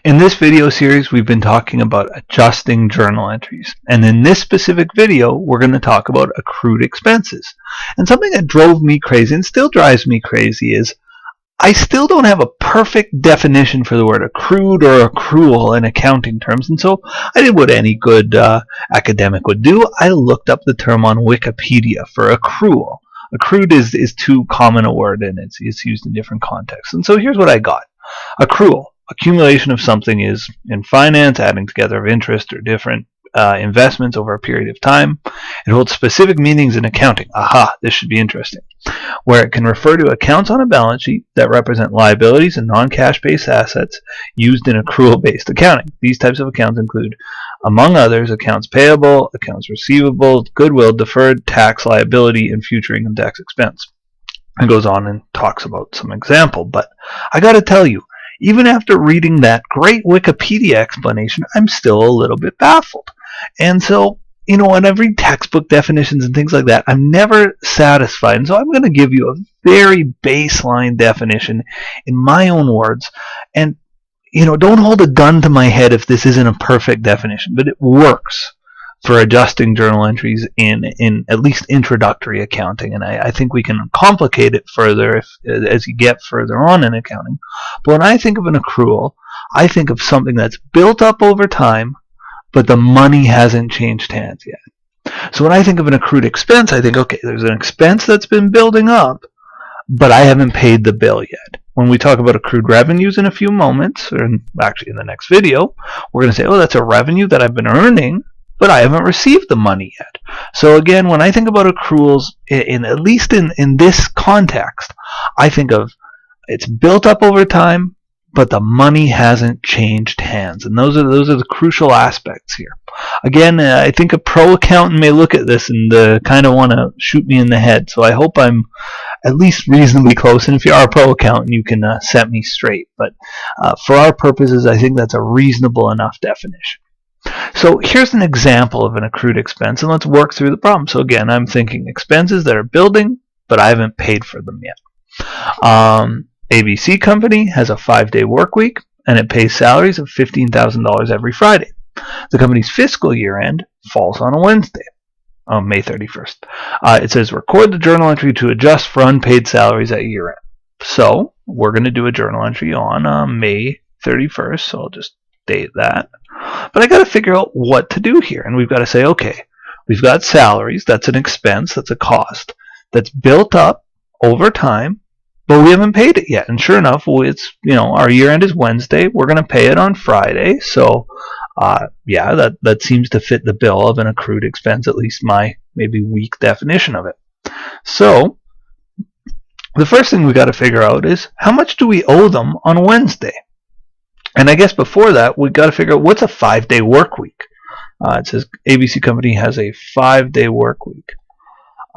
In this video series, we've been talking about adjusting journal entries. And in this specific video, we're going to talk about accrued expenses. And something that drove me crazy and still drives me crazy is I still don't have a perfect definition for the word accrued or accrual in accounting terms. And so I did what any good academic would do. I looked up the term on Wikipedia for accrual. Accrued is too common a word, and it's used in different contexts. And so here's what I got. Accrual. Accumulation of something is, in finance, adding together of interest or different investments over a period of time. It holds specific meanings in accounting. Aha, this should be interesting. Where it can refer to accounts on a balance sheet that represent liabilities and non-cash-based assets used in accrual-based accounting. These types of accounts include, among others, accounts payable, accounts receivable, goodwill, deferred tax liability, and future income tax expense. It goes on and talks about some example, but I got to tell you, even after reading that great Wikipedia explanation, I'm still a little bit baffled. And so, when I read textbook definitions and things like that, I'm never satisfied. And so I'm going to give you a very baseline definition in my own words. And, don't hold a gun to my head if this isn't a perfect definition, but it works for adjusting journal entries in at least introductory accounting. And I think we can complicate it further as you get further on in accounting. But when I think of an accrual, I think of something that's built up over time, but the money hasn't changed hands yet. So when I think of an accrued expense, I think, okay, there's an expense that's been building up, but I haven't paid the bill yet. When we talk about accrued revenues in a few moments, or actually in the next video, we're going to say, oh, that's a revenue that I've been earning, but I haven't received the money yet. So again, when I think about accruals, at least in this context, I think of it's built up over time, but the money hasn't changed hands. And those are the crucial aspects here. Again, I think a pro accountant may look at this and kind of want to shoot me in the head. So I hope I'm at least reasonably close. And if you are a pro accountant, you can set me straight. But for our purposes, I think that's a reasonable enough definition. So here's an example of an accrued expense, and let's work through the problem. So again, I'm thinking expenses that are building, but I haven't paid for them yet. ABC company has a 5-day work week, and it pays salaries of $15,000 every Friday. The company's fiscal year end falls on a Wednesday, on May 31st. It says record the journal entry to adjust for unpaid salaries at year end. So we're going to do a journal entry on May 31st, so I'll just date that. But I got to figure out what to do here. And we've got to say, okay, we've got salaries. That's an expense. That's a cost. That's built up over time, but we haven't paid it yet. And sure enough, it's, our year end is Wednesday. We're going to pay it on Friday. So, yeah, that seems to fit the bill of an accrued expense, at least my maybe weak definition of it. So, the first thing we got to figure out is how much do we owe them on Wednesday? And I guess before that, we've got to figure out what's a 5-day work week. It says ABC company has a 5-day work week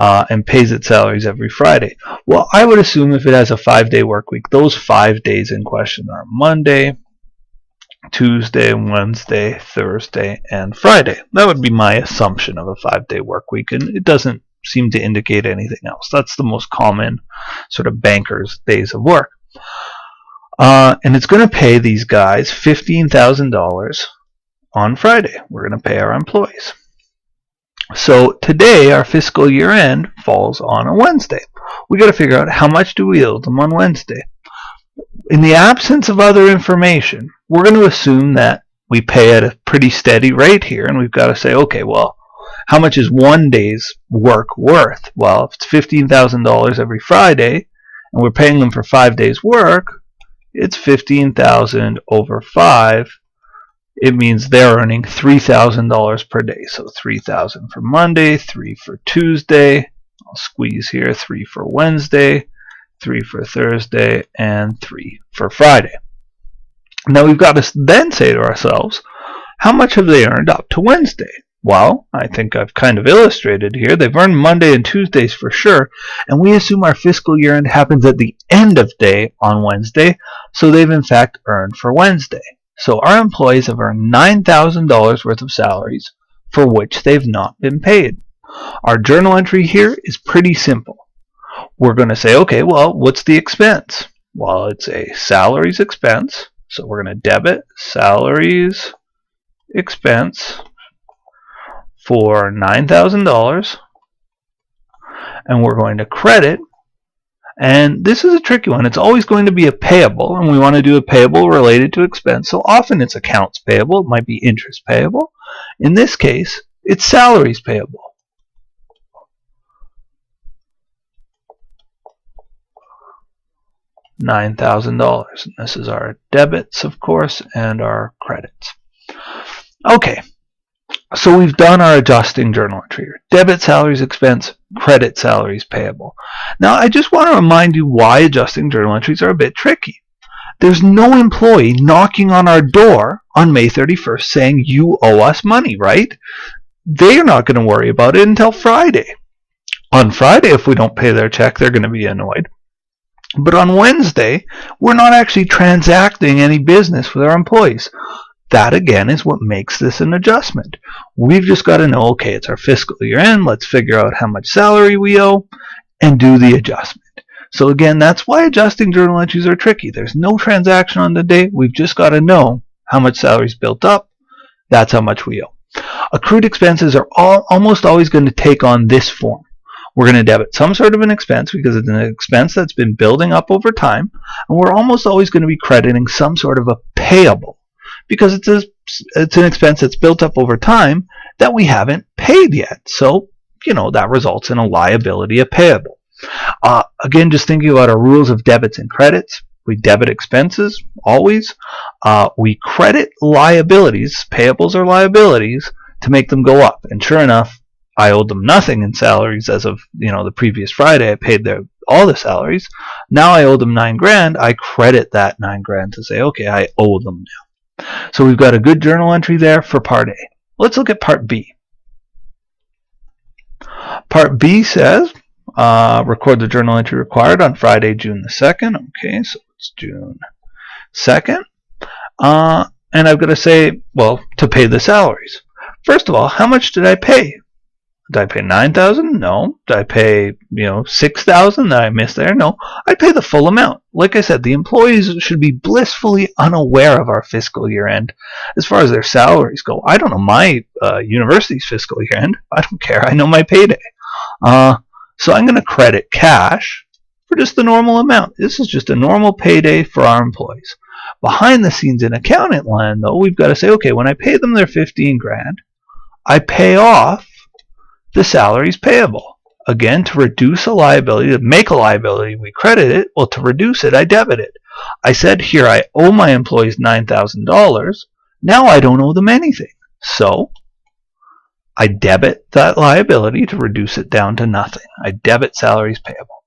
and pays its salaries every Friday. Well, I would assume if it has a 5-day work week, those 5 days in question are Monday, Tuesday, Wednesday, Thursday, and Friday. That would be my assumption of a 5-day work week, and it doesn't seem to indicate anything else. That's the most common sort of banker's days of work. And it's going to pay these guys $15,000 on Friday. We're going to pay our employees. So today, our fiscal year end falls on a Wednesday. We got to figure out how much do we owe them on Wednesday. In the absence of other information, we're going to assume that we pay at a pretty steady rate here, and we've got to say, okay, well, how much is one day's work worth? Well, if it's $15,000 every Friday, and we're paying them for 5 days' work, it's 15,000 over 5. It means they're earning $3,000 per day. So 3,000 for Monday, 3 for Tuesday. I'll squeeze here, 3 for Wednesday, 3 for Thursday, and 3 for Friday. Now we've got to then say to ourselves, how much have they earned up to Wednesday? Well, I think I've kind of illustrated here. They've earned Monday and Tuesdays for sure, and we assume our fiscal year end happens at the end of day on Wednesday, so they've in fact earned for Wednesday. So our employees have earned $9,000 worth of salaries for which they've not been paid. Our journal entry here is pretty simple. We're going to say, okay, well, what's the expense? Well, it's a salaries expense, So we're going to debit salaries expense for $9,000, and we're going to credit. And this is a tricky one. It's always going to be a payable, and we want to do a payable related to expense. So often it's accounts payable. It might be interest payable. In this case, it's salaries payable. $9,000. And this is our debits, of course, and our credits. Okay, so we've done our adjusting journal entry here. Debit salaries expense, credit salaries payable. Now, I just want to remind you why adjusting journal entries are a bit tricky. There's no employee knocking on our door on May 31st saying you owe us money, right? They're not going to worry about it until Friday. On Friday, if we don't pay their check, they're going to be annoyed. But on Wednesday, we're not actually transacting any business with our employees. That, again, is what makes this an adjustment. We've just got to know, okay, it's our fiscal year end. Let's figure out how much salary we owe and do the adjustment. So, again, that's why adjusting journal entries are tricky. There's no transaction on the day. We've just got to know how much salary is built up. That's how much we owe. Accrued expenses are almost always going to take on this form. We're going to debit some sort of an expense because it's an expense that's been building up over time, and we're almost always going to be crediting some sort of a payable because it's an expense that's built up over time that we haven't paid yet. So, that results in a liability, a payable. Again, just thinking about our rules of debits and credits. We debit expenses, always. We credit liabilities, payables or liabilities, to make them go up. And sure enough, I owed them nothing in salaries as of the previous Friday. I paid all the salaries. Now I owe them $9,000. I credit that $9,000 to say, okay, I owe them now. So we've got a good journal entry there for Part A. Let's look at Part B. Part B says, record the journal entry required on Friday, June the 2nd. Okay, so it's June 2nd. And I've got to say, well, to pay the salaries. First of all, how much did I pay? Did I pay $9,000? No. Did I pay, $6,000 that I missed there? No. I pay the full amount. Like I said, the employees should be blissfully unaware of our fiscal year end as far as their salaries go. I don't know my university's fiscal year end. I don't care. I know my payday. So I'm going to credit cash for just the normal amount. This is just a normal payday for our employees. Behind the scenes in accountant land, though, we've got to say, okay, when I pay them their $15,000, I pay off the salaries payable. Again, to reduce a liability, to make a liability, we credit it. Well, to reduce it, I debit it. I said here I owe my employees $9,000. Now I don't owe them anything. So I debit that liability to reduce it down to nothing. I debit salaries payable.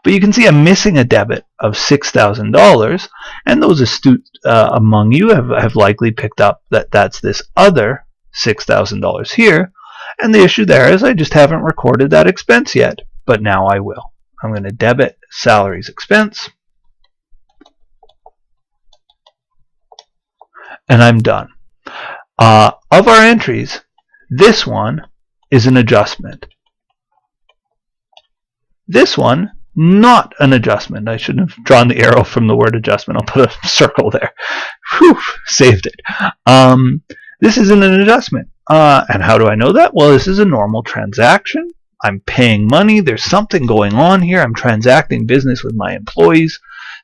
But you can see I'm missing a debit of $6,000, and those astute among you have likely picked up that that's this other $6,000 here. And the issue there is I just haven't recorded that expense yet, but now I will. I'm going to debit salaries expense, and I'm done. Of our entries, this one is an adjustment. This one, not an adjustment. I shouldn't have drawn the arrow from the word adjustment. I'll put a circle there. Whew, saved it. This isn't an adjustment. And how do I know that? Well, this is a normal transaction. I'm paying money. There's something going on here. I'm transacting business with my employees.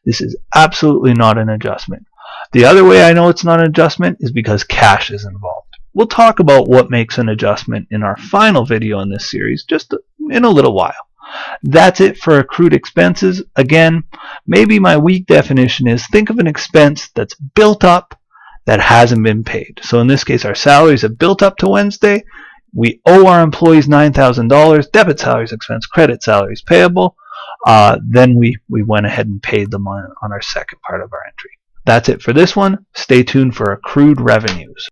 This is absolutely not an adjustment. The other way I know it's not an adjustment is because cash is involved. We'll talk about what makes an adjustment in our final video in this series just in a little while. That's it for accrued expenses. Again, maybe my weak definition is think of an expense that's built up that hasn't been paid. So in this case, our salaries have built up to Wednesday. We owe our employees $9,000, debit salaries expense, credit salaries payable. Then we went ahead and paid them on our second part of our entry. That's it for this one. Stay tuned for accrued revenues.